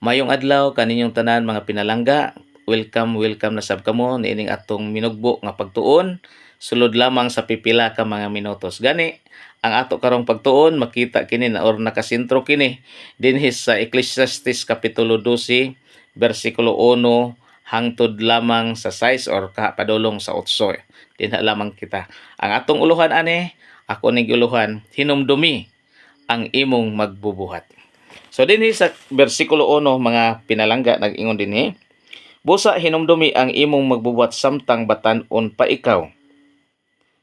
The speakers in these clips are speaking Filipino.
Mayong adlaw kaninyong tanan mga pinalangga. Welcome na sab kamo niining atong minugbo nga pagtuon. Sulod lamang sa pipila ka mga minutos. Gani ang ato karong pagtuon makita kini na or nakasentro kini dinhi sa Ecclesiastes kapitulo 12 bersikulo 1 hangtod lamang sa 6 or padulong sa 8. Dinha lamang kita. Ang atong uluhan ani, ako ning uluhan, hinumdumi ang imong magbubuhat. So dinhi sa bersikulo 1 mga pinalangga nag-ingon dinhi, busa hinumdumi ang imong magbubuhat samtang batan-on pa ikaw.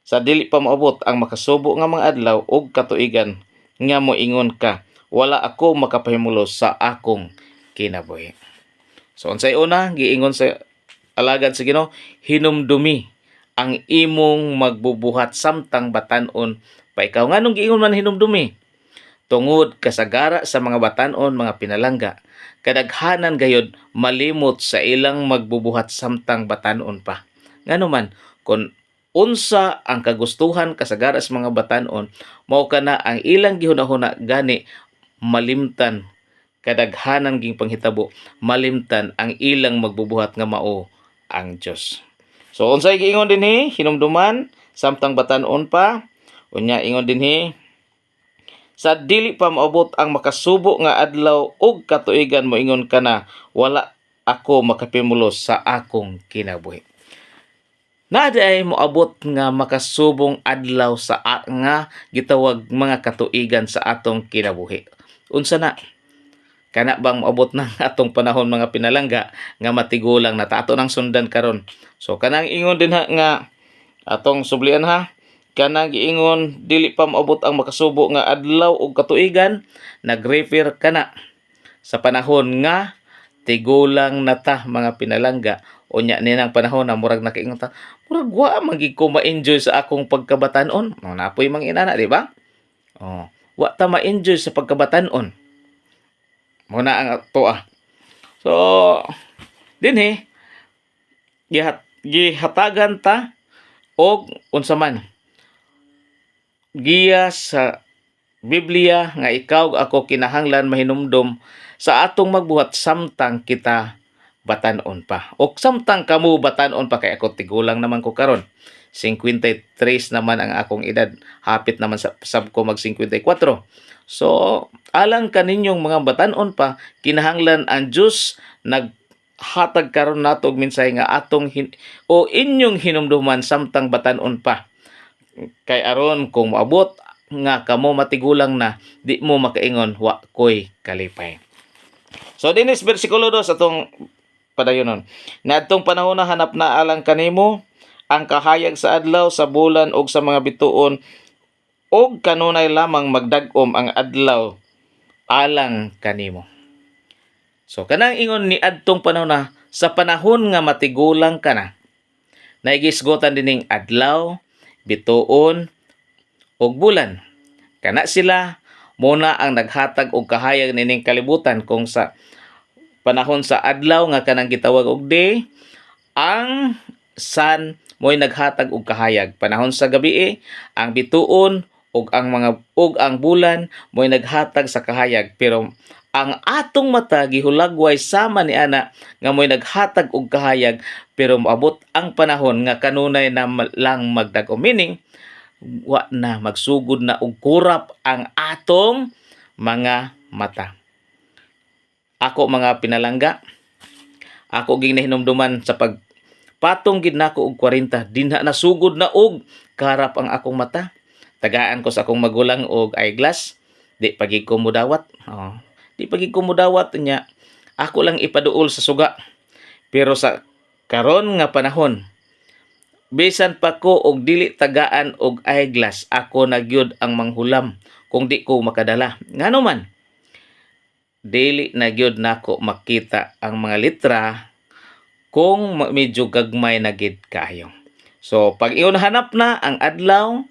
Sa dili pa moabot ang makasubo nga mga adlaw ug katuigan nga moingon ka, wala ako makapahimulo sa akong kinabuhi. So unsay una giingon sa alagad sa Ginoo, hinumdumi ang imong magbubuhat samtang batan-on pa ikaw. Nganong giingon man hinumdumi? Tungod kasagara sa mga batan-on mga pinalangga, kadaghanan gayud malimot sa ilang magbubuhat samtang batan-on pa. Nganuman, kung unsa ang kagustuhan kasagara sa mga batan-on, mao kana ang ilang gihunahuna gani malimtan, kadaghanan ging panghitabo malimtan ang ilang magbubuhat nga mao ang Dios. So unsay giingon dinhi hinumduman samtang batan-on pa, unya ingon dinhi, sa dili pa maabot ang makasubo nga adlaw ug katuigan moingon ka na, wala ako makapimulos sa akong kinabuhi. Naday moabot nga makasubong adlaw sa nga gitawag mga katuigan sa atong kinabuhi. Unsa na? Kana bang moabot ng atong panahon mga pinalangga nga matigulang na tato nang sundan karon. So kanang ingon din nga atong sublian kanang giingon dili pa maabot ang makasubo nga adlaw ug katuigan, nagrefer kana sa panahon nga tigulang na ta mga pinalangga. Unya ninang panahon na murag nakaingon ta, murag wa man gid ko ma-enjoy sa akong pagkabatan-on. Napoy mang inana, di ba? Wa ta ma-enjoy sa pagkabatan-on. Muna ang ato So dinhi gihatagan ta og unsa man giya sa Biblia nga ikaw ako kinahanglan mahinumdom sa atong magbuhat samtang kita batan-on pa. O samtang kamo batan-on pa, kay ako tigulang naman ko karon. 53 naman ang akong edad. Hapit naman sa sab ko mag 54. So alang kaninyong mga batan-on pa, kinahanglan ang Dios naghatag karon nato og minsay nga atong inyong hinumduman samtang batan-on pa. Kay aron kung moabot nga kamo matigulang na, di mo makaingon wa koy kalipay. So dinis bersikulo 2 atong padayonon. Nadtong panahon na hanap na alang kanimo ang kahayag sa adlaw, sa bulan ug sa mga bituon, og kanunay lamang magdag-om ang adlaw alang kanimo. So kanang ingon ni adtong panahon na, sa panahon nga matigulang ka na, naigisgotan dining adlaw, bituon ug bulan. Kana sila muna ang naghatag og kahayag nining kalibutan. Kung sa panahon sa adlaw nga kanang gitawag og day, ang sun mo'y naghatag og kahayag. Panahon sa gabi ang bituon ug ang bulan mo'y naghatag sa kahayag. Pero ang atong mata gihulagway sama ni ana nga mo'y naghatag og kahayag, pero moabot ang panahon nga kanunay na lang magdag-om. Meaning wa na magsugod na og kurap ang atong mga mata. Ako mga pinalangga, ako ging nahinumduman sa pagpatong gid nako og 40, dinha nasugod na og karap ang akong mata. Tagaan ko sa akong magulang og eyeglass, di pagig ko mudawat. Di pagig ko mudawat nya. Ako lang ipaduol sa suga. Pero sa karon nga panahon, bisan pa ko og dili tagaan og eyeglass, ako na gyud ang manghulam kung di ko makadala. Ngano man, dili na gyud nako makita ang mga litra kung medyo gagmay na gid kaayo. So pag iyon hanap na ang adlaw,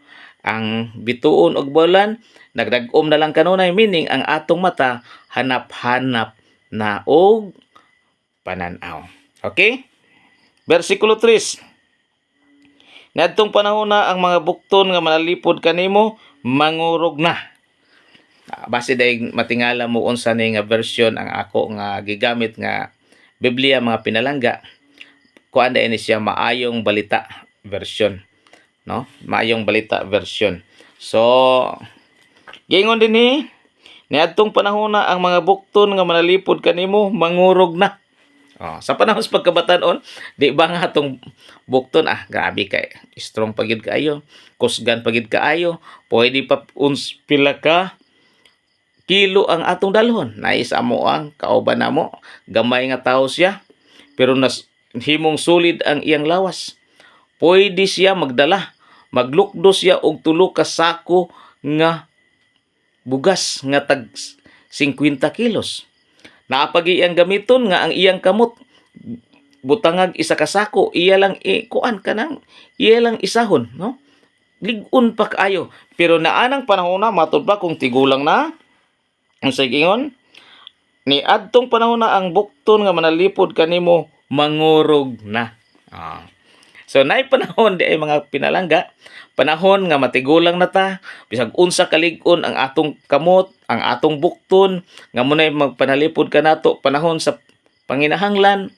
ang bituon ug bulan, nagdag-om na lang kanunay, meaning ang atong mata hanap-hanap na og pananaw. Okay? Bersikulo 3. Nadtong panahon na ang mga bukton nga manalipod kanimo mangurog na. Base dahil matingala mo unsa ni nga version ang ako nga gigamit nga Biblia mga pinalangga, kuan da ini siya maayong balita version, no? Maayong balita version. So, gingon din niadtong panahon na ang mga bukton nga manalipod kanimo mangurog na. Sa panahon sa pagkabataon, di ba nga atong bukton, grabe kay strong pagid kaayo, kusgan pagid kaayo, pwede pa pila ka kilo ang atong dalhon. Naisa mo ang kauban namo, gamay nga tawo siya, pero nas himong sulid ang iyang lawas. Pwede siya magdala, maglukdo siya og 3 ka sako nga bugas nga tag 50 kilos. Naapagi iyang gamiton nga ang iyang kamot butangag isa ka sako, iya lang kuan kanang iya lang isahon, no? Ligon pa kaayo. Pero naanang panahon na matud ba kung tigulang na ang sigingon ni adtong panahon na ang bukton nga manalipod kanimo mangurog na. So naay panahon di ay mga pinalangga, panahon nga matigulang na ta, bisag unsa kalig-on ang atong kamot, ang atong bukton, nga munay magpanalipod kanato panahon sa panginahanglan,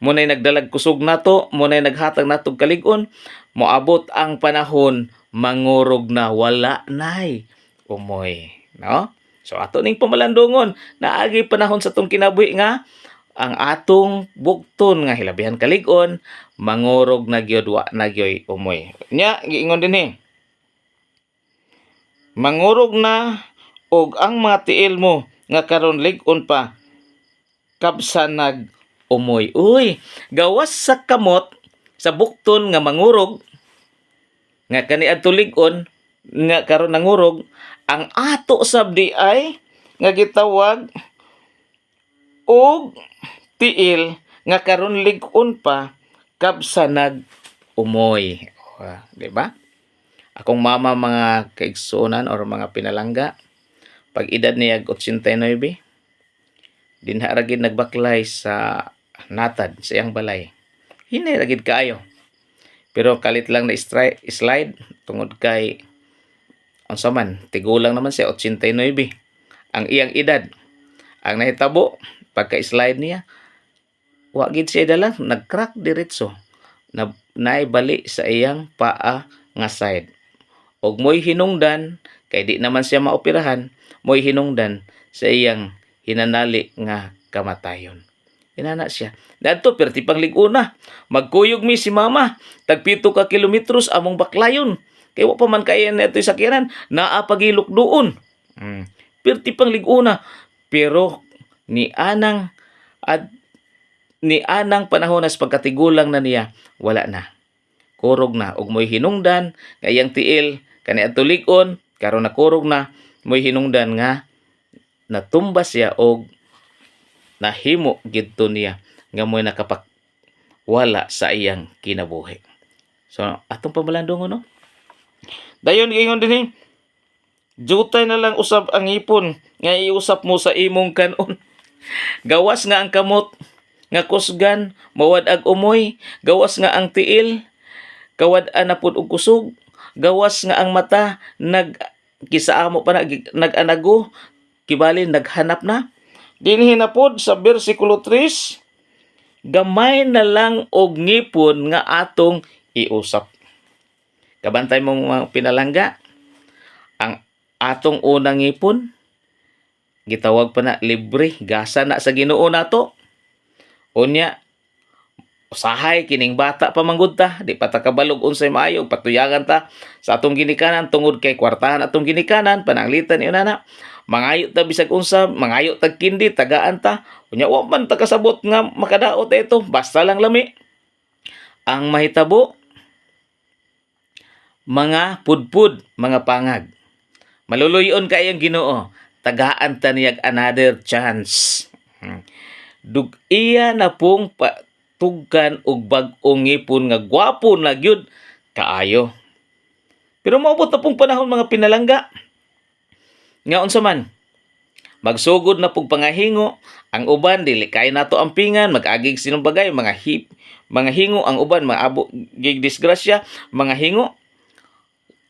munay nagdalag kusog nato, munay naghatag natog kalig-on, moabot ang panahon mangurog na, wala nay umoy, no? So ato ning pamalandungon, naagi panahon sa tong kinabuhi nga ang atong bukton nga hilabihan kalig-on mangurog na gyud, wa na gyoy umoy. Nya giingon dinhi, mangurog na og ang mga tiil mo nga karon lig-on pa kabsa nag umoy. Uy, gawas sa kamot sa bukton nga mangurog nga kaniadto lig-on nga karon nangurog, ang ato sabdi ay nga gitawag og tiil nga karon lig-on pa kabsa nag umoy. Di ba? Akong mama mga kaigsuonan or mga pinalangga, pag edad niya 89, dinha ragid nagbaklay sa natad sa iyang balay. Hinay ragid kaayo. Pero kalit lang na slide tungod kay unsa man, tigulang naman siya 89 ang iyang edad. Ang nahitabo pagka-slide niya, wa gid siya dala, nag-crack diretso. Naibali sa iyang paa nga side. Og mo'y hinungdan, kay di naman siya maoperahan, mo'y hinungdan sa iyang hinanali nga kamatayon. Inana siya. Dadto perti pang lig-una. Magkuyog mi si mama. Tag 7 ka kilometros among baklayon. Kay wa pa man kaya neto sakyanan, naa pagilok doon. Perti pang lig-una. Pero ni anang panahon nas pagkatigulang na niya, wala na. Kurog na og mo'y hinungdan nga iyang tiil kaniadto lig-on, karon nakurog na, mo'y hinungdan nga natumbas siya og nahimo gidto niya nga mo'y nakapakwala sa iyang kinabuhi. So atong pamalandungon, no? Dayon ingon dinhi, jutay na lang usab ang ipon nga iusap mo sa imong kanon. Gawas nga ang kamot nga kusgan mawad-ag umoy, gawas nga ang tiil kawad-an na pud og kusog, gawas nga ang mata kisaamo pa nag-anago, kibalin naghanap na. Dinhi na pod sa bersikulo 3, gamay na lang og ngipon nga atong iusap. Kabantay mong mga pinalangga, ang atong unang ngipon gitawag pa na libre, gasa na sa Ginoo nato. Unya, usahay kining bata pa manggod ta, di pa ta kabalog unsay maayo, patuyagan ta sa atong ginikanan tungod kay kwartahan atong ginikanan, pananglitan ni unana. Mangayo ta bisag unsa, mangayo tag kindi, tagaan ta. Unya wa man ta kasabot nga makadaot ito, basta lang lami. Ang mahitabo, mga pudpud, mga pangag. Maluluyon kayong Ginoo, tagaan ta niyag another chance. Iya na pong patugkan og bag-ong ngipon nga gwapo na gyud kaayo. Pero maabot na pong panahon mga pinalangga nga unsa man, magsugod na pug pangahingo, ang uban dili kay nato ampingan, mag-agig sinumbagay, mga hingo ang uban, mga abo gig disgrasya, mga hingo.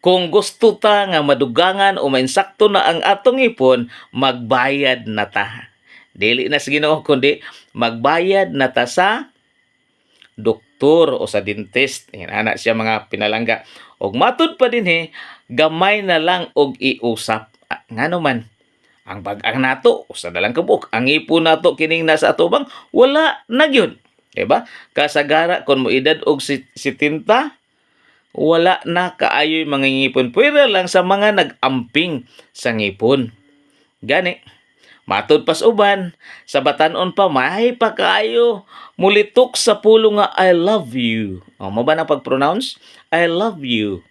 Kung gusto ta nga madugangan o mainsakto na ang atong ipon, magbayad na ta. Dili na sa Ginoo kundi magbayad na ta sa doktor o sa dentist. Ana siya mga pinalangga. Og matud pa din gamay na lang og iusap. Ngano man ang bag-ang nato usa na lang kabuk. Ang ipon nato kining nasa atubang wala na gyud. Diba? Kasagara kon mo edad og 70 wala na kaayoy mga ngipon. Pwera lang sa mga nag-amping sa ngipon. Gani. Matod pas uban, sa batanon pa may pa kaayo mulitok sa pulo nga I love you. Mo ba na pag-pronounce? I love you.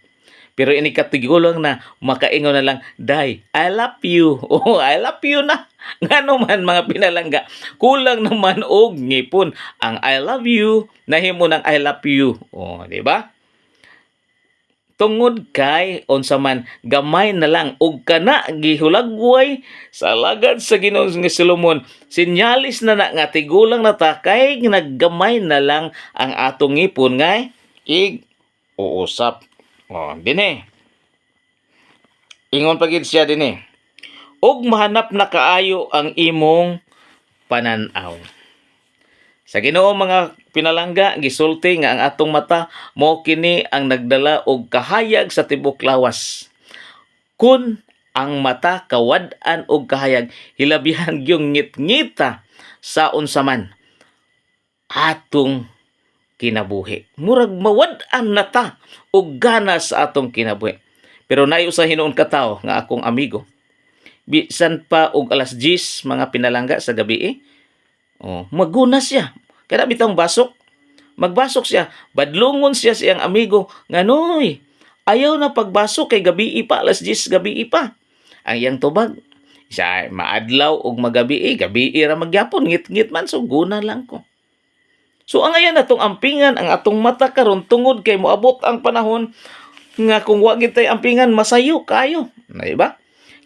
Pero ini katigulong na makaingon na lang, Day, I love you. Oh, I love you na. Ngano man mga pinalangga, kulang naman og ngipon. Ang I love you, nahimo ng I love you. Oh, di ba? Tungod kay unsa man gamay na lang og kana gihulagway sa alagad sa Ginoo nga Solomon, sinyalis na nga tigulang na ta kay naggamay na lang ang atong ngipon nga uusap. Oh, dinhi. Ingon pa gid siya dinhi. Og mahanap na kaayo ang imong panan-aw. Sa Ginoo mga pinalangga, gisulti nga ang atong mata mao kini ang nagdala og kahayag sa tibok lawas. Kun ang mata kawad-an og kahayag, hilabihan gyung ngit-ngita sa unsa man atong kinabuhi. Murag mawad-an na ta og gana sa atong kinabuhi. Pero nayo sa hinuon ka tawo nga akong amigo. Bisan pa og alas 10 mga pinalangga sa gabi maguna siya. Kaya bitang basok. Magbasok siya. Badlungon siya siyang amigo. Nganoy, ayaw na pagbasok kay gabi pa. Alas 10 gabi pa. Ang iyang tubag. Siya maadlaw og magabi gabi ra magyapon. Ngit-ngit man. So guna lang ko. So ang ayan atong ampingan. Ang atong mata karon tungod kay moabot ang panahon nga kung wa gitay ampingan masayo kayo. Diba?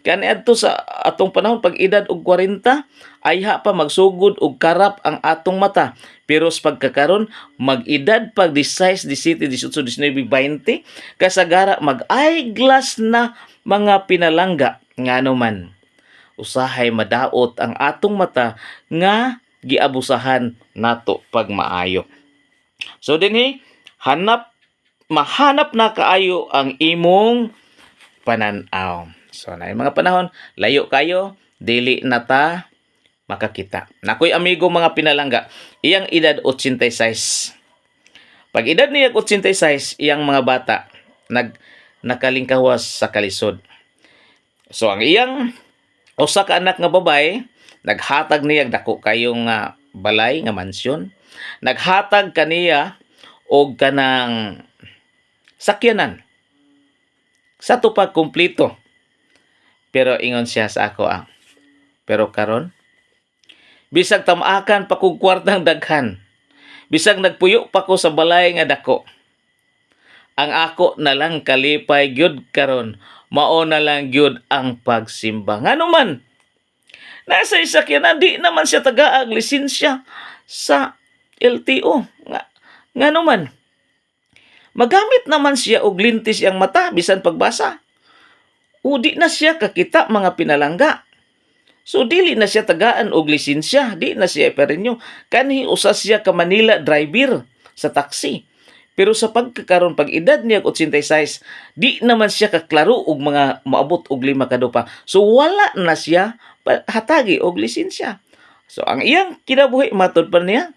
Kani adto sa atong panahon pag edad og 40 ayha pa magsugod og karap ang atong mata. Pero sa pagkakaron mag-edad pag 16, 17, 18, 19, 20 kasagara mag-eyeglass na mga pinalangga. Ngano man usahay madaot ang atong mata nga giabusahan nato pag maayo. So dinhi mahanap na kaayo ang imong panan-aw. So na mga panahon, layo kayo, dili na ta makakita. Nakoy amigo mga pinalangga, iyang edad 86. Pag edad niya 86, iyang mga bata nakalingkawas sa kalisod. So ang iyang usa ka anak nga babae, naghatag niya dako kayong balay nga mansyon. Naghatag kaniya og kanang sakyanan. Sa tupag kumpleto. Pero ingon siya sa ako pero karon bisag tamakan pa kog kwartang daghan. Bisag nagpuyo pa ko sa balay nga dako. Ang ako na lang kalipay gyud karon, mao na lang gyud ang pagsimba. Ngano man nasa sakyanan di naman siya tagaag lisensya sa LTO. Ngano man magamit naman siya og lintis ang mata bisan pagbasa. O di na siya kakita mga pinalangga. So dili na siya tagaan og lisensya, di na siya perenyo. Kanhi usa siya ka Manila driver sa taxi. Pero sa pagkakaron pag edad niya 86, di naman siya kaklaro og mga maabot og 5 kadupa. So wala na siya hatagi og lisensya. So ang iyang kinabuhi matod pa niya,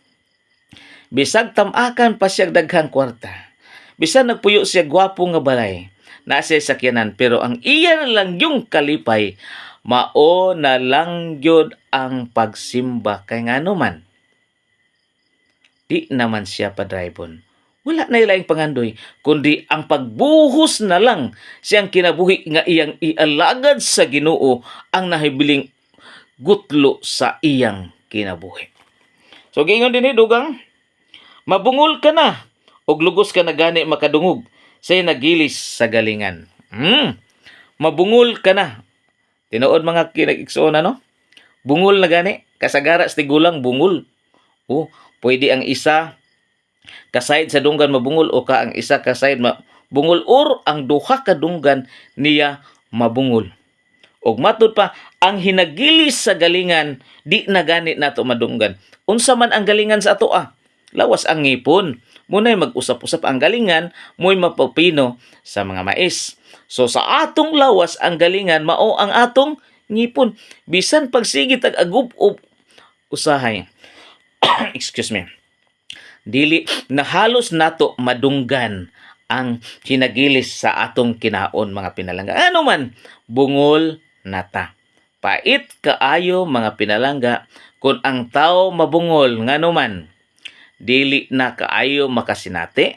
bisag tamakan pa siya daghang kwarta. Bisan nagpuyo siya gwapo nga balay. Nasa sakyanan pero ang iya na lang yung kalipay mao na lang gyud ang pagsimba kay ngano man di naman siya padraybon. Wala na ilaing pangandoy kundi ang pagbuhos na lang siyang kinabuhi nga iyang ialagad sa Ginoo ang nahibiling gutlo sa iyang kinabuhi. So gingon dinhi dugang mabungol ka na og lugos ka na gani makadungog say nagilis sa galingan. Mabungol ka na. Tinuod mga kinag-igsoon Bungol na gani. Kasagara sa tigulang bungol. Pwede ang isa kasayid sa dunggan mabungol o ang isa kasayid bungol or ang duha ka dunggan niya mabungol. Og matud pa, ang hinagilis sa galingan di na gani nato madunggan. Unsa man ang galingan sa ato lawas ang ngipon. Muna'y mag-usap-usap ang galingan, mo'y mapapino sa mga mais. So sa atong lawas ang galingan mao ang atong ngipon. Bisan pagsigit ag agup-up usahay. Excuse me. Dili na halos nato madunggan ang hinagilis sa atong kinaon mga pinalangga. Ano man, bungol nata. Pait kaayo mga pinalangga kung ang tao mabungol ngano man dili na kaayo makasinati.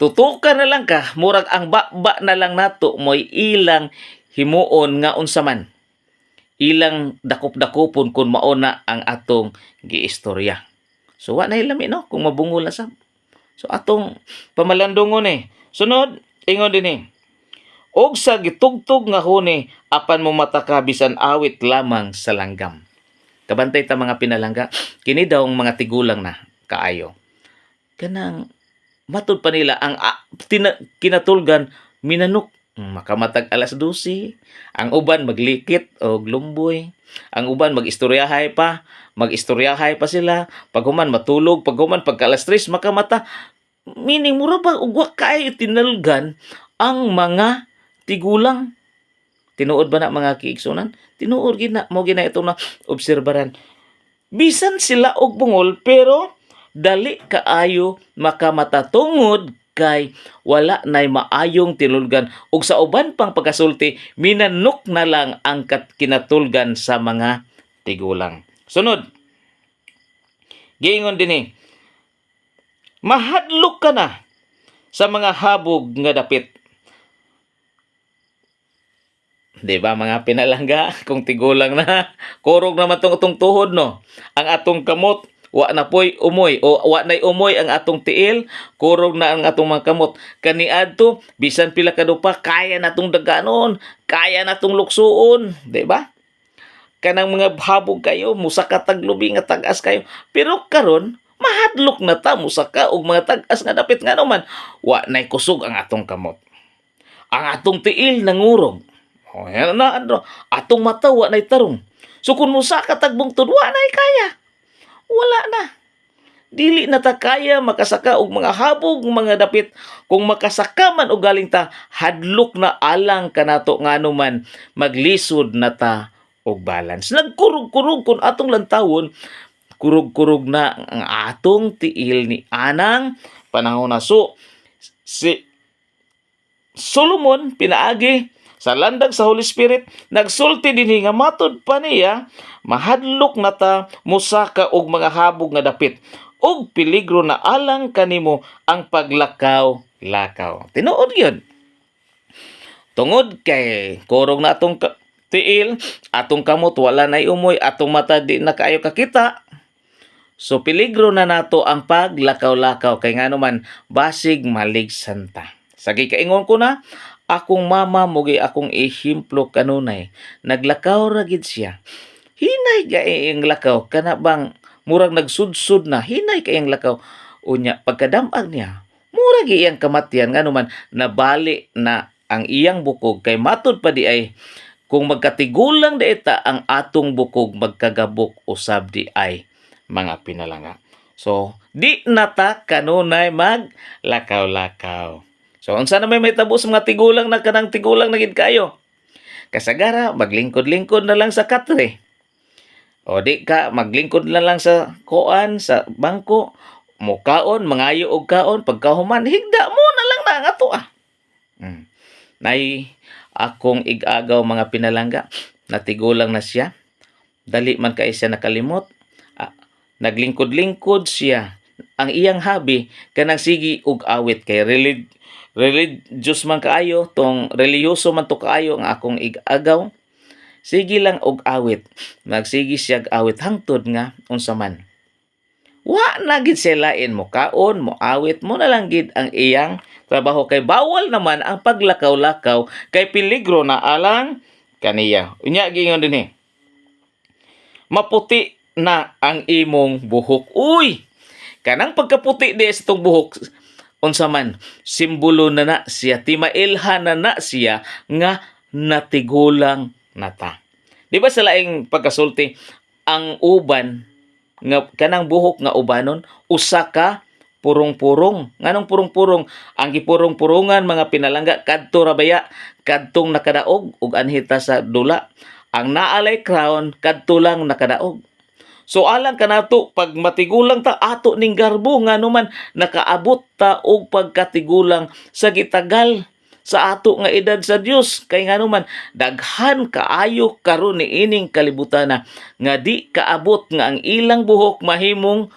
Tutukan na lang ka, murag ang bakba na lang nato mo'y ilang himuon nga unsa man. Ilang dakop-dakopon kung mauna ang atong giistorya. So wa na ilami no kung mabungol na sab. So atong pamalandungon Sunod, ingon din og sa gitugtog nga huni apan mo mataka bisan awit lamang sa langgam. Kabantay ta mga pinalangga, kini daw ang mga tigulang na kaayo. Kanang matud pa nila ang kinatulgan minanok. Makamatag alas 12, ang uban maglikit o glumboy, ang uban mag-istoryahay pa sila, paghuman matulog, paghuman pagka alas 3 makamata. Meaning mura ba ugwa kay tinalgan ang mga tigulang. Tinuod ba na mga kiigsunan? Tinuod gina mo gina ito na obserbaran. Bisan sila og bungol pero dali kaayo makamata tungod kay wala nay maayong tinulgan ug sa uban pang pagkasulti minanok na lang ang kinatulgan sa mga tigulang. Sunod, giingon dinhi, mahadlok ka na sa mga habog nga dapit. Di ba mga pinalangga, kung tigulang na, kurog naman itong tuhod no. Ang atong kamot, wa na po'y umoy o wa na'y umoy ang atong tiil, kurog na ang atong mga kamot. Kaniadto, bisan pila kadupa, kaya natong daganon, kaya natong luksuon, di ba? Kanang mga habog kayo, musaka taglubi nga tagas kayo. Pero karon mahadlok na ta musaka og mga tagas nga dapit nga naman. Wa na'y kusog ang atong kamot. Ang atong tiil nangurog. O yan na, atong mata wa na'y tarong. So kung musaka tagbong wa na'y kaya. Wala na. Dili na ta kaya makasaka og mga habog, mga dapit. Kung makasaka man og galing ta, hadlok na alang kanato ngano man maglisod na ta og balance. Nagkurog-kurog kun atong lantawon, kurog-kurog na ang atong tiil ni anang panahon na. So, si Solomon pinaagi sa landag sa Holy Spirit, nagsulti dinhi nga matud pa niya, mahadlok na ta musaka og mga habog nga dapit og peligro na alang kanimo ang paglakaw-lakaw. Tinuod yun. Tungod kay kurog na atong tiil, atong kamot wala na umoy, atong mata di na kaayo kakita. So peligro na nato ang paglakaw-lakaw kay ngano man basig maligsan ta. Sagi kaingon ko na, akong mama mugi akong ehemplo kanunay. Naglakaw ra gid siya. Hinay gaing lakaw kana bang murag nagsudsud na, hinay kayang lakaw. Unya pagkadamag niya, murag iyang kamatian ngano man nabali na ang iyang bukog kay matud pa di ay kung magkatigulang daita ang atong bukog magkagabok usab di ay mga pinalanga. So, di nata kanunay maglakaw-lakaw. So, unsa na may tabo sa mga tigulang na kanang tigulang na gid kayo? Kasagara, maglingkod-lingkod na lang sa katre. O di ka, maglingkod na lang sa koan, sa bangko, mukaon, mangayo og kaon, pagkahuman, higda mo na lang na ang ato Nay, akong igagaw mga pinalangga, natigulang na siya. Dali man kay siya nakalimot. Naglingkod-lingkod siya. Ang iyang habi, kanang sige og awit kay religious man kaayo, tong reliyoso man to kaayo ang akong igagaw. Sige lang og awit. Magsigi siya awit hangtod nga unsa man. Wa na gid siya lain mo kaon, mo awit mo na lang gid ang iyang trabaho kay bawal naman ang paglakaw-lakaw kay peligro na alang kaniya. Unya gingon dinhi. Maputi na ang imong buhok. Uy! Kanang pagkaputi di sa itong buhok, unsa man simbolo na siya, timailhan na siya nga natigulang nata. Di ba sa laing pagkasulti, ang uban nga kanang buhok nga ubanon usa ka purong-purong. Nganong purong-purong? Ang gipurong-purongan mga pinalangga kadto rabaya kadtong nakadaog ug anhita sa dula. Ang naalay crown kadto lang nakadaog. So alang kanato pag matigulang ta ato ning garbo nganuman nakaabot ta og pagkatigulang sa gitagal sa ato nga edad sa Dios kay nganuman daghan kaayo karon ni ining kalibutan nga di kaabot nga ang ilang buhok mahimong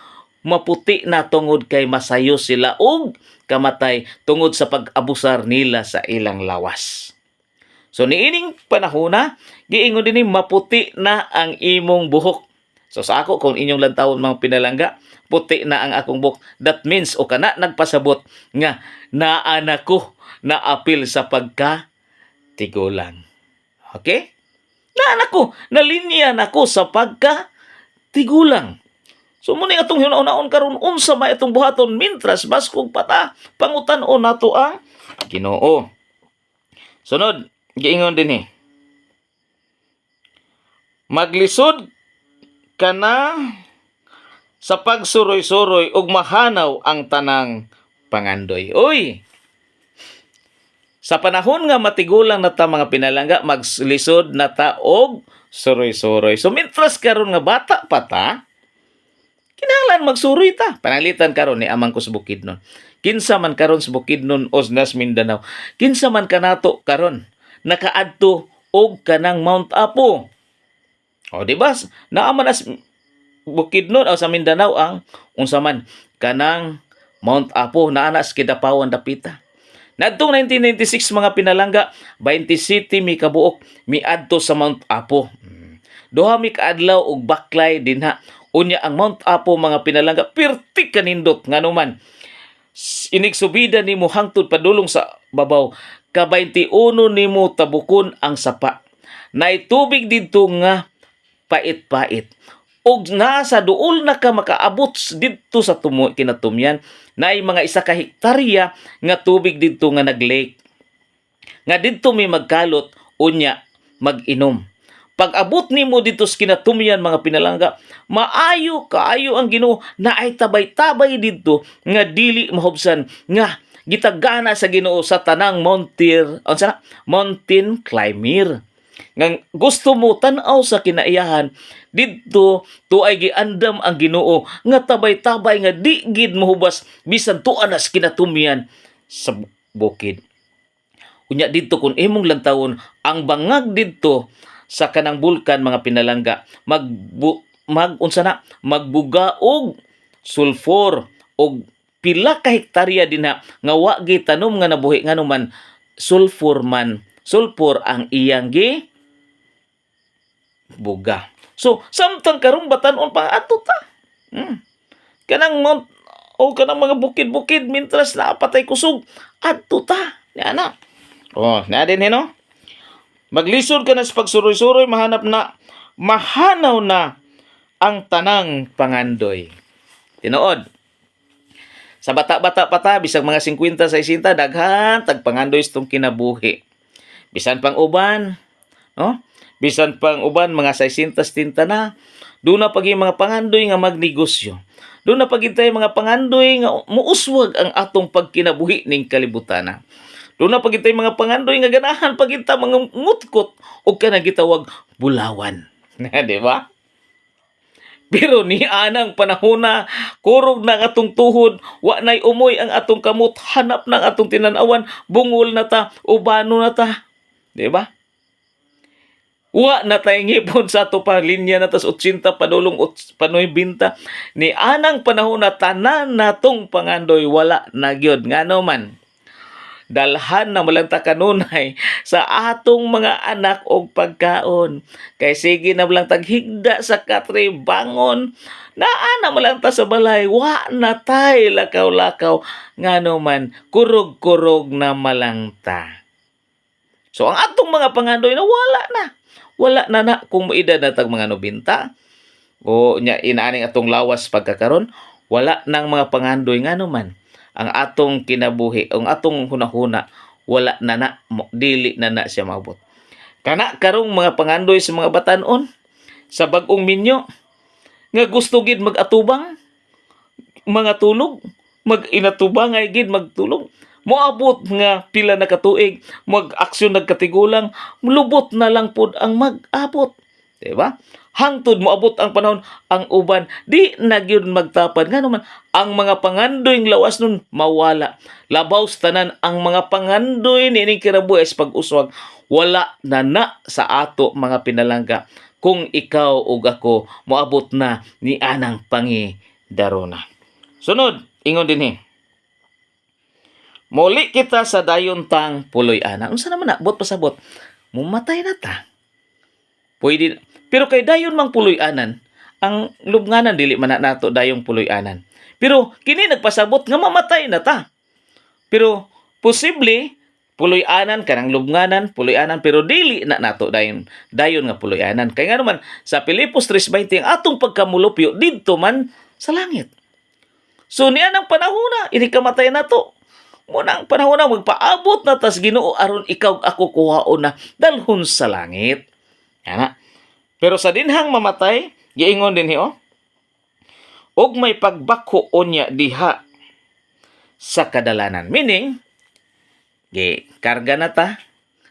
maputi na tungod kay masayo sila og kamatay tungod sa pag-abusar nila sa ilang lawas. So niining panahon giingon dinhi maputi na ang imong buhok. So sa ako kung inyong lantawon mga pinalangga, puti na ang akong buhok. That means o kana nagpasabot nga naana ko na apil sa pagka-tigulang. Okay? Naana ko, nalinya na ko sa pagka-tigulang. So muna atong hinuon karon unsa may itong buhaton mintras baskog pata pangutan-on nato ang Ginoo. Sunod, giingon dinhi. Maglisod kana sa pagsuroy-suroy ug mahanaw ang tanang pangandoy. Uy! Sa panahon nga matigulang na ta mga pinalangga, maglisod na ta og suroy-suroy. So mintras karon nga bata pa ta, kinahanglan magsuroy ta. Pananglitan karon ni amang ko sa Bukidnon. Kinsa man karon sa Bukidnon o nas Mindanao. Kinsa man kanato karon nakaadto og kanang Mount Apo. O di ba? Naaman as Bukidnon o sa Mindanao ang unsa man kanang Mount Apo naa na sa Kidapawan dapita. Nadtong 1996 mga pinalangga, 20 city mi kabuok miadto sa Mount Apo. Duha mi kaadlaw og baklay dinha. Unya ang Mount Apo mga pinalangga perti kanindot nganuman. Inigsubida nimo hangtod padulong sa babaw. Ka 21 nimo tabukon ang sapa. Nay tubig didto nga pait-pait. Og nasa duol na ka makaabot didto sa kinatumyan naay mga 1 ka hektarya nga tubig didto nga naglake. Nga didto may magkalot unya mag-inom. Pag abot nimo dito sa kinatumyan mga pinalangga, maayo kaayo ang Ginoo na ay tabay-tabay didto nga dili mahubsan nga gitagana sa Ginoo sa tanang mountain climber. Nga gusto mo tan-aw sa kinaiyahan didto tuay giandam ang Ginoo nga tabay-tabay nga di gid mohubas bisan tuan sa kinatumyan sa bukid. Unya didto kun imong lantawon ang bangag didto sa kanang bulkan mga pinalangga magbuga og sulfur og pila ka hektarya dinha nga wa gitanom nga nabuhi nganuman sulfur ang iyang buga. So samtang karong batan-on pa ato ta. Kanang mount o kanang mga bukid-bukid mintras na patay kusog adto ta. Ana. Oh, na din no? Maglisod ka na sa pagsuroy-suroy, mahanaw na ang tanang pangandoy. Tinuod. Sa bata-bata pa ta, bisag mga 50 sa 60, daghan tagpangandoy itong kinabuhi. Bisan pang uban, no? Bisan pang uban, mga 60 tinta na. Doon na pag mga pangandoy nga magnegosyo. Doon na pag mga pangandoy nga muuswag ang atong pagkinabuhi ning kalibutan. Doon na pagitay mga pangandoy nga ganahan pagita mga ngutkot o ka na gitawag bulawan. Di ba? Pero ni anang panahon na kurog na atong tuhod, wa nay umoy ang atong kamot, hanap ng atong tinanawan, bungol na ta, ubano na ta. Di ba? Wa na tayong ngipon sa ato pa linya na tas 80 padulong panoy binta. Ni anang panahon na tanan natong pangandoy wala na gyud ngano man. Dalhan na malanta kanunay sa atong mga anak og pagkaon. Kay sige na lang taghigda sa katre bangon. Naana malanta sa balay, wa na tay lakaw-lakaw. Ngano man, kurog-kurog na malangta. So ang atong mga pangandoy na wala na. Wala na kung maedad na tag mga 90. O nya inaaning atong lawas pagkakaron, wala nang mga pangandoy ngano man. ang atong kinabuhi, ang atong hunahuna, wala na na, dili na na siya maabot. Kana karong mga pangandoy sa mga batanon, sa bag-ong minyo, nga gusto gid mag-atubang, mga tulog, mag-inatubangay gid magtulog. Moabot nga pila na katuig, mag-aksyon nagkatigulang, lubot na lang pud ang mag-abot. Diba? Hangtod moabot ang panahon, ang uban di na gyud magtapad nga naman ang mga pangandoy lawas nun mawala. Labaw sa tanan ang mga pangandoy nining kinabuhi sa pag-uswag, wala na sa ato mga pinalangga kung ikaw ug ako moabot na ni anang pangidarona. Sunod, ingon dinhi. Muli kita sa dayon tang puloy-ana. Unsa naman na bot pasabot? Mumatay na ta. Pwede, pero kay dayon mang puloy-anan, ang lubnganan dili man na nato dayong puloy-anan. Pero kini nagpasabot nga mamatay na ta. Pero posible puloy-anan kanang lubnganan, puloy-anan pero dili na nato dayon nga puloy-anan. Kay nga naman sa Pilipos 3:20 ang atong pagkamulupyo didto man sa langit. So niya ng panahon na ini kamatay na to. Muna ang panahon na magpaabot na tas Ginoo aron ikaw ako kuhaon na dalhon sa langit. Yana. Pero sa dinhang mamatay, giingon din hiyo, og may pagbako unya diha sa kadalanan. Meaning, karga na ta,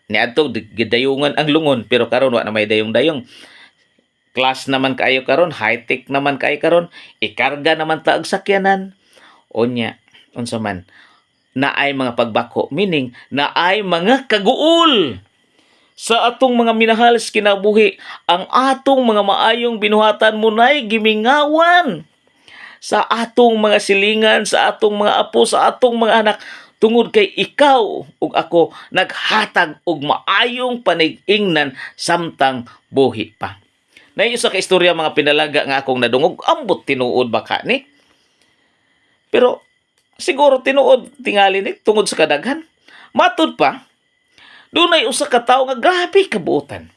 niadto gidayungan ang lungon, pero karon wa na may dayong-dayong. Class naman kaayo karon, high-tech naman kaayo karon, ikarga naman ta og sakyanan. Unya, unsa man, naay mga pagbako, meaning naay mga kaguol sa atong mga minahal sa kinabuhi. Ang atong mga maayong binuhatan mo na'y gimingawan sa atong mga silingan, sa atong mga apo, sa atong mga anak, tungod kay ikaw ug ako naghatag og maayong panig-ingnan samtang buhi pa. Nay usa ka istorya mga pinalaga nga akong nadungog, ambot tinuod baka ni. Pero siguro tinuod tingali ni tungod sa kadaghan. Matud pa, dunay usa ka tawo nga grabe kabuotan.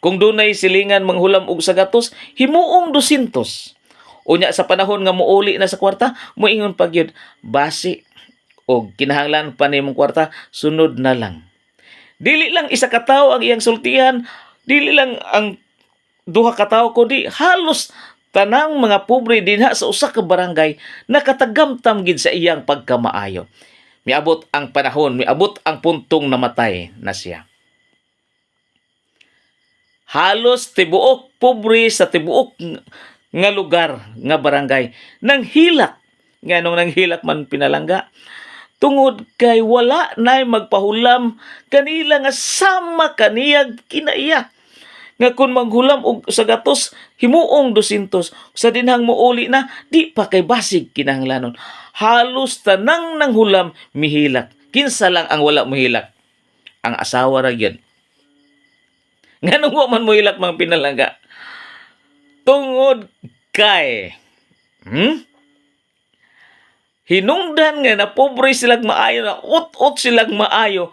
Kung dunay silingan manghulam og 100, himuong 200. Unya sa panahon nga muuli na sa kwarta, moingon pa gyud, basi og kinahanglan pa nimong kwarta, sunod na lang. Dili lang isa ka tawo ang iyang sultihan, dili lang ang duha ka tawo kundi halos tanang mga pobre dinha sa usa ka barangay nakatagamtam gid sa iyang pagkamaayo. Miabot ang panahon, miabot ang puntong namatay na siya. Halos tibuok pobre sa tibuok nga lugar, nga barangay, nang hilak. Nga nung nang hilak man pinalangga. Tungod kay wala na'y magpahulam kanila nga sama kaniyag kinaiya. Nga kung maghulam og 100, himuong 200. Sa dinhang muuli na, di pa kay basig kinahanglanon. Halos tanang nang hulam mihilak. Kinsa lang ang wala mohilak? Ang asawa ra gyud. Nganong wa man mohilak mga pinalangga? Tungod kay hinungdan nga na pobre silang maayo, na ut-ut silang maayo,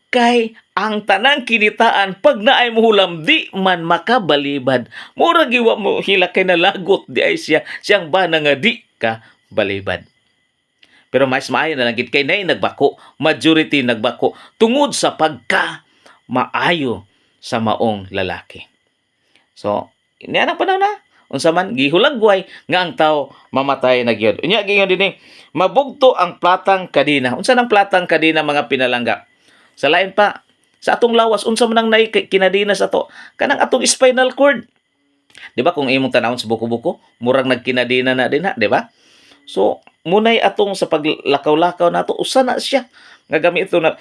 kay ang tanang kinitaan pag naay mohulam di man makabalibad. Mura giwa mo hilak kay nalagot di ay siyang bana nga di ka balibad. Pero mas maayo na lang gid kay nay nagbako, majority nagbako tungod sa pagka maayo sa maong lalaki. So, niya nang panahon na unsa man gihulagway nga ang tao mamatay na gyud. Unya gingon dinhi, mabugto ang platang kadina. Unsa nang platang kadina mga pinalangga? Sa lain pa, sa atong lawas, unsa man ang nay kinadina sa to? Kanang atong spinal cord. Di ba kung imong tanawon sa buko-buko, murag nagkinadina na din ha, di ba? So, munay atong sa paglakaw-lakaw nato, usa na siya. Nga gamit ito na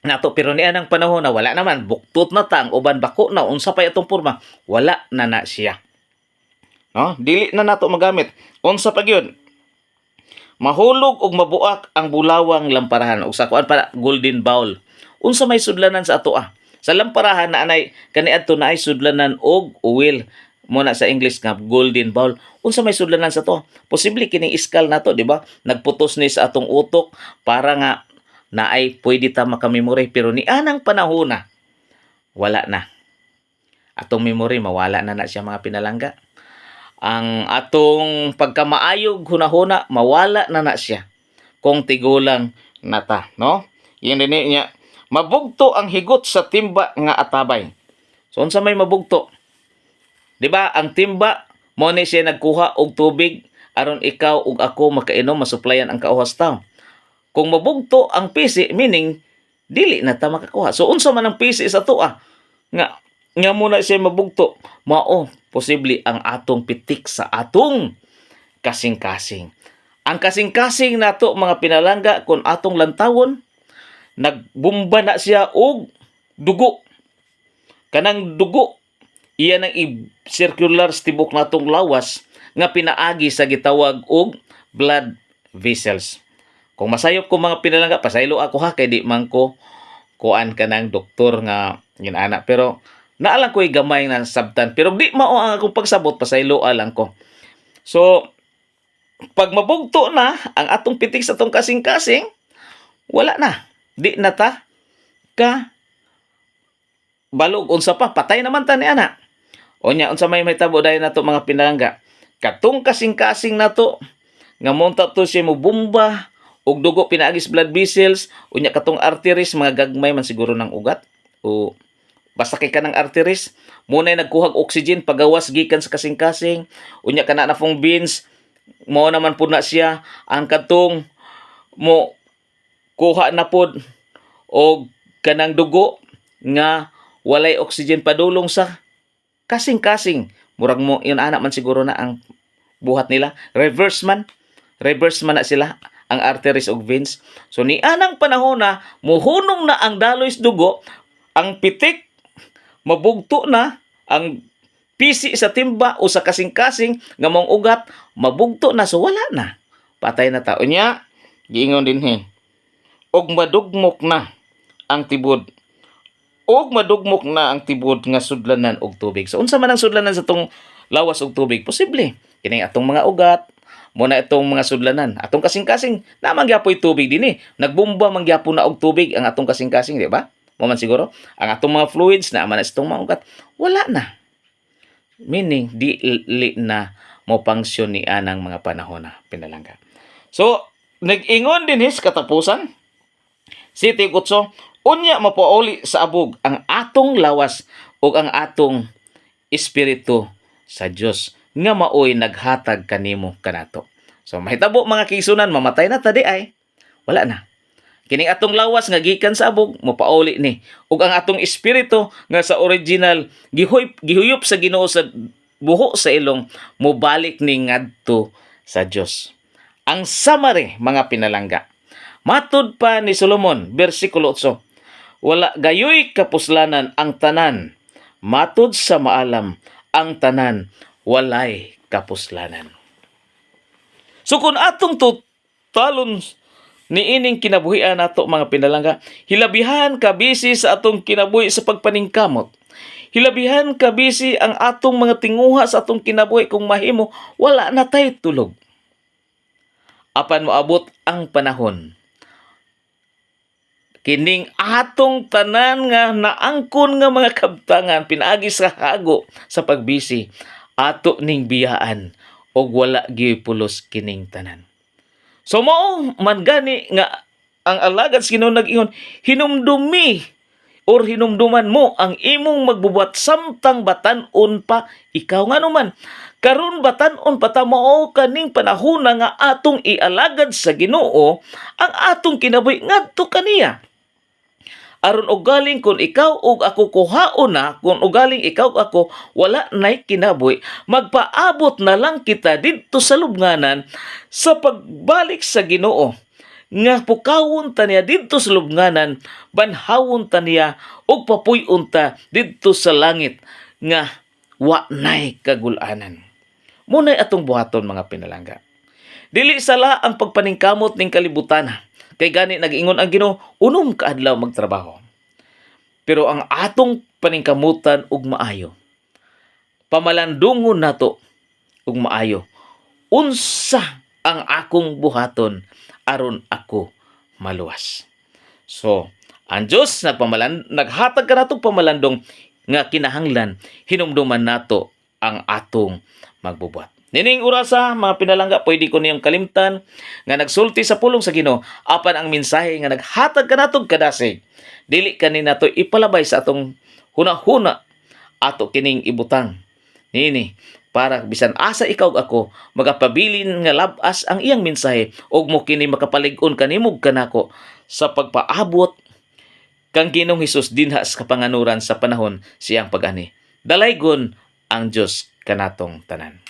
nato, pero niya ng panahon na wala naman, buktot na tang, uban bako na, unsa pa itong porma, wala na siya. No? Dili na nato magamit. Unsa pa gyud? Mahulog og mabuak ang bulawang lamparahan ug sa kuan para golden bowl. Unsa may sudlanan sa ato Sa lamparahan na anay kaniadto na ay sudlanan og oil. Mo na sa English nga golden bowl. Unsa may sudlanan sa to? Posible kining iskal nato, di ba? Nagputos ni sa atong utok para nga naay pwede ta makamemory, pero ni anang panahon na wala na. Atong memory mawala na siya mga pinalangga. ang atong pagkamaayog hunahuna mawala na siya kung tigulang nata, no? Yun din niya, mabugto ang higot sa timba nga atabay. So unsa may mabugto? Di ba ang timba mo ni siya nagkuha og tubig aron ikaw ug ako makainom masuplayan ang kauhas tawo. Kung mabugto ang pisi, meaning dili na ta makakuha. So unsa man ang pisi sa tuwa nga muna siya mabugto, mao posible ang atong pitik sa atong kasing-kasing. Ang kasing-kasing nato mga pinalangga kung atong lantawon, nagbumba na siya og dugo. Kanang dugo iya nang i-circular tibok natong lawas nga pinaagi sa gitawag og blood vessels. Kung masayop ko mga pinalangga, pasaylo ako ha kay di man ko kuan kanang doktor nga ginana, pero naalang ko'y gamay na sabtan, pero di mao ang akong pagsabot, pasaylo lang ko. So pag mabugto na ang atong pitik sa atong kasing-kasing, wala na, di na ta ka balog unsa pa, patay naman ta ni ana. Onya unsa may tabo dayon nato mga pinalangga, katong kasing-kasing nato nga monta to siya mo bomba og dugo pinaagis blood vessels, unya katong arteries mga gagmay man siguro ng ugat o basta kay kanang arteries muna nagkuhag oxygen pagawas gikan sa kasing-kasing, unya kana na pong veins mo naman pud na siya ang katong mo kuha na pod og kanang dugo nga walay oxygen padulong sa kasing-kasing. Murag mo yun ana man siguro na ang buhat nila, reverse man na sila ang arteries ug veins. So ni anang panahon na muhunong na ang daloy sa dugo, ang pitik mabugto na, ang pisi sa timba o sa kasing-kasing nga mong ugat mabugto na, so wala na, patay na tao niya. Giingon din og madugmok na ang tibod nga sudlanan og tubig. So unsa man ang sudlanan sa tong lawas og tubig? Posible kini atong mga ugat, muna itong mga sudlanan. Atong kasing-kasing naman gyapoy tubig dinhi. Nagbomba man gyapon na og tubig ang atong kasing-kasing, di ba? Mo man siguro ang atong mga fluids na man sa itong mga ugat, wala na. Meaning di na mo function ni anang mga panahon na pinalangga. So nag-ingon din sa katapusan si Tigutso, unya mapauli sa abog ang atong lawas ug ang atong espiritu sa Dios nga maoy naghatag kanimo kanato. So mahitabo mga kisunan, mamatay na ta di ay. Wala na. Kining atong lawas nga gikan sa abog mapauli ni, ug ang atong espiritu nga sa original gihuyop sa Ginoo sa buho sa ilong mobalik ni ngadto sa Dios. Ang summary mga pinalangga, matud pa ni Solomon bersikulo 8, wala gayoy kapuslanan ang tanan, matud sa maalam ang tanan walay kapuslanan. So kung atong tutalon ni ining kinabuhian nato mga pinalangga, hilabihan kabisi sa atong kinabuhi sa pagpaningkamot, hilabihan kabisi ang atong mga tinguha sa atong kinabuhi kung mahimo wala na tay tulog. Apan moabot ang panahon kining atong tanan nga naangkon nga mga kabtangan pinaagi sa hago sa pagbisi, ato ning biyaan og wala gipulos kining tanan. So mao man gani nga ang alagad sa Ginoo nag-ingon, hinumdumi or hinumduman mo ang imong magbubuhat samtang batan-on pa ikaw nga naman. Karon batan-on pa ta, mao kaning panahon nga atong ialagad sa Ginoo ang atong kinabuhi ngadto kaniya. Aron ugaling kung ikaw ug ako kuhaon na, kung ugaling ikaw ug ako wala nay kinabuhi, magpaabot na lang kita didto sa lubnganan sa pagbalik sa Ginoo. Nga pukawon ta niya didto sa lubnganan, banhawon ta niya ug papuy-on ta didto sa langit nga wa nay kagul-anan. Munay atong buhaton mga pinalangga. Dili sala ang pagpaningkamot ning kalibutan. Kay gani nag-ingon ang Ginoo, unom ka adlaw magtrabaho. Pero ang atong paningkamutan ug maayo, pamalandungon nato ug maayo, unsa ang akong buhaton aron ako maluwas. So, ang Dios naghatag ka nato pamalandong nga kinahanglan hinumduman nato ang atong magbubuhat. Nining orasa, mga pinalangga, pwede ko niyong kalimtan nga nagsulti sa pulong sa Ginoo apan ang mensahe nga naghatag kanatong kadasig. Dili kanina to ipalabay sa atong huna-huna ato kining ibutang. Nini, para bisan asa ikaw ug ako magapabilin nga labas ang iyang mensahe ug mo kini makapalig-on kanimog kanako sa pagpaabot kang Ginoong Hesus dinha sa kapanganuran sa panahon siyang pag-ani. Dalaygon ang Dios kanatong tanan.